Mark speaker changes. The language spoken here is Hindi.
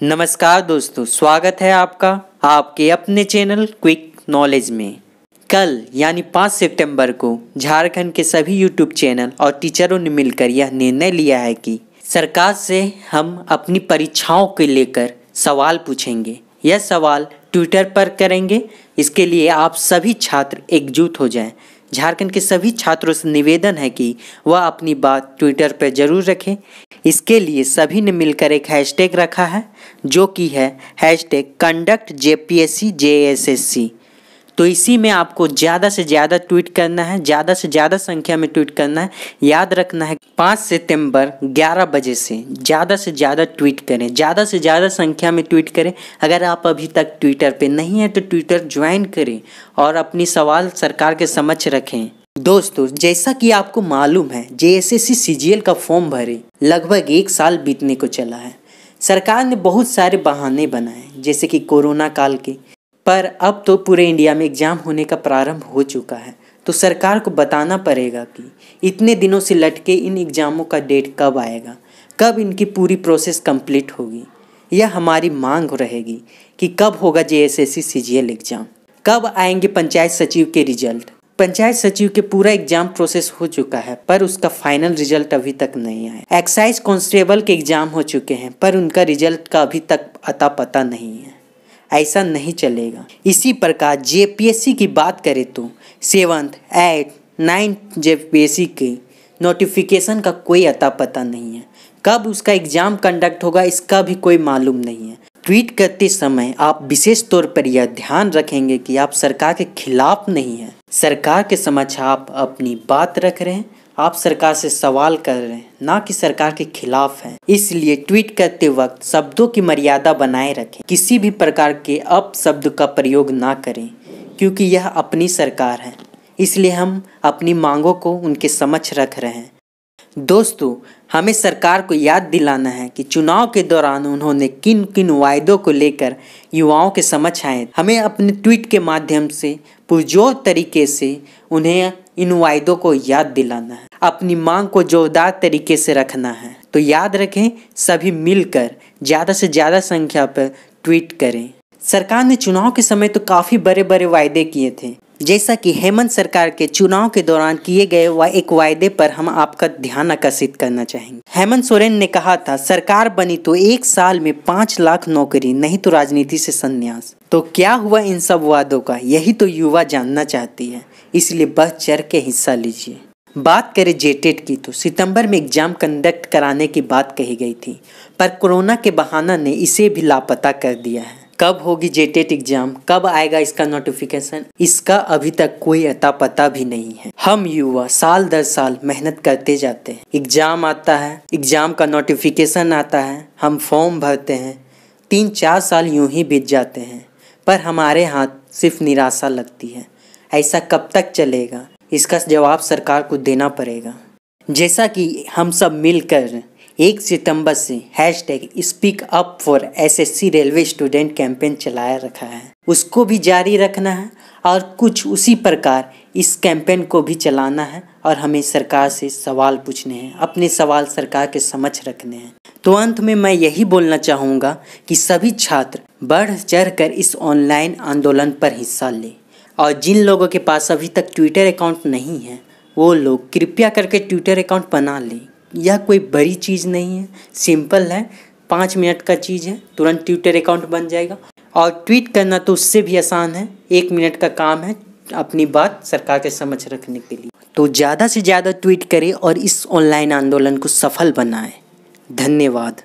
Speaker 1: नमस्कार दोस्तों, स्वागत है आपका आपके अपने चैनल क्विक नॉलेज में। कल यानी 5 सितंबर को झारखंड के सभी यूट्यूब चैनल और टीचरों ने मिलकर यह निर्णय लिया है कि सरकार से हम अपनी परीक्षाओं को लेकर सवाल पूछेंगे। यह सवाल ट्विटर पर करेंगे। इसके लिए आप सभी छात्र एकजुट हो जाएं। झारखंड के सभी छात्रों से निवेदन है कि वह अपनी बात ट्विटर पर जरूर रखें। इसके लिए सभी ने मिलकर एक हैशटैग रखा है जो कि है #ConductJPSC तो इसी में आपको ज़्यादा से ज़्यादा ट्वीट करना है, ज़्यादा से ज़्यादा संख्या में ट्वीट करना है। याद रखना है 5 सितंबर 11 बजे से ज़्यादा ट्वीट करें, ज़्यादा से ज़्यादा संख्या में ट्वीट करें। अगर आप अभी तक ट्विटर पे नहीं हैं तो ट्विटर ज्वाइन करें और अपनी सवाल सरकार के समक्ष रखें। दोस्तों, जैसा कि आपको मालूम है, JSSC CGL का फॉर्म भरे लगभग 1 साल बीतने को चला है। सरकार ने बहुत सारे बहाने बनाए जैसे कि कोरोना काल के, पर अब तो पूरे इंडिया में एग्ज़ाम होने का प्रारंभ हो चुका है। तो सरकार को बताना पड़ेगा कि इतने दिनों से लटके इन एग्ज़ामों का डेट कब आएगा, कब इनकी पूरी प्रोसेस कंप्लीट होगी। यह हमारी मांग रहेगी कि कब होगा JSSC CGL एग्ज़ाम, कब आएंगे पंचायत सचिव के रिजल्ट। पंचायत सचिव के पूरा एग्जाम प्रोसेस हो चुका है पर उसका फाइनल रिजल्ट अभी तक नहीं आया। एक्साइज कांस्टेबल के एग्जाम हो चुके हैं पर उनका रिजल्ट का अभी तक अता पता नहीं है। ऐसा नहीं चलेगा। इसी प्रकार JPSC की बात करें तो 7th, 8th, 9th JPSC के नोटिफिकेशन का कोई अता पता नहीं है। कब उसका एग्जाम कंडक्ट होगा इसका भी कोई मालूम नहीं है। ट्वीट करते समय आप विशेष तौर पर यह ध्यान रखेंगे कि आप सरकार के खिलाफ नहीं हैं। सरकार के समक्ष आप अपनी बात रख रहे हैं, आप सरकार से सवाल कर रहे हैं, ना कि सरकार के खिलाफ हैं। इसलिए ट्वीट करते वक्त शब्दों की मर्यादा बनाए रखें। किसी भी प्रकार के अपशब्द का प्रयोग ना करें क्योंकि यह अपनी सरकार है। इसलिए हम अपनी मांगों को उनके समक्ष रख रहे हैं। दोस्तों, हमें सरकार को याद दिलाना है कि चुनाव के दौरान उन्होंने किन किन वायदों को लेकर युवाओं के समक्ष आए। हमें अपने ट्वीट के माध्यम से पुरजोर तरीके से उन्हें इन वायदों को याद दिलाना है, अपनी मांग को जोरदार तरीके से रखना है। तो याद रखें, सभी मिलकर ज़्यादा से ज़्यादा संख्या पर ट्वीट करें। सरकार ने चुनाव के समय तो काफ़ी बड़े बड़े वायदे किए थे, जैसा कि हेमंत सरकार के चुनाव के दौरान किए गए एक वायदे पर हम आपका ध्यान आकर्षित करना चाहेंगे। हेमंत सोरेन ने कहा था, सरकार बनी तो 1 साल में 5 लाख नौकरी, नहीं तो राजनीति से संन्यास। तो क्या हुआ इन सब वादों का? यही तो युवा जानना चाहती है, इसलिए बढ़ चढ़ के हिस्सा लीजिए। बात करें JTET की तो सितंबर में एग्जाम कंडक्ट कराने की बात कही गई थी, पर कोरोना के बहाना ने इसे भी लापता कर दिया है। कब होगी JTET एग्जाम, कब आएगा इसका नोटिफिकेशन, इसका अभी तक कोई अता पता भी नहीं है। हम युवा साल दर साल मेहनत करते जाते हैं, एग्जाम आता है, एग्जाम का नोटिफिकेशन आता है, हम फॉर्म भरते हैं, 3-4 साल यूं ही बीत जाते हैं पर हमारे हाथ सिर्फ निराशा लगती है। ऐसा कब तक चलेगा, इसका जवाब सरकार को देना पड़ेगा। जैसा कि हम सब मिलकर 1 सितंबर से #SpeakUpForSSC रेलवे स्टूडेंट कैंपेन चलाया रखा है, उसको भी जारी रखना है और कुछ उसी प्रकार इस कैंपेन को भी चलाना है और हमें सरकार से सवाल पूछने हैं, अपने सवाल सरकार के समक्ष रखने हैं। तो अंत में मैं यही बोलना चाहूँगा कि सभी छात्र बढ़ चढ़ कर इस ऑनलाइन आंदोलन पर हिस्सा लें और जिन लोगों के पास अभी तक ट्विटर अकाउंट नहीं है वो लोग कृपया करके ट्विटर अकाउंट बना लें। यह कोई बड़ी चीज़ नहीं है, सिंपल है, 5 मिनट का चीज़ है, तुरंत ट्विटर अकाउंट बन जाएगा। और ट्वीट करना तो उससे भी आसान है, 1 मिनट का काम है अपनी बात सरकार के समक्ष रखने के लिए। तो ज़्यादा से ज़्यादा ट्वीट करें और इस ऑनलाइन आंदोलन को सफल बनाएं। धन्यवाद।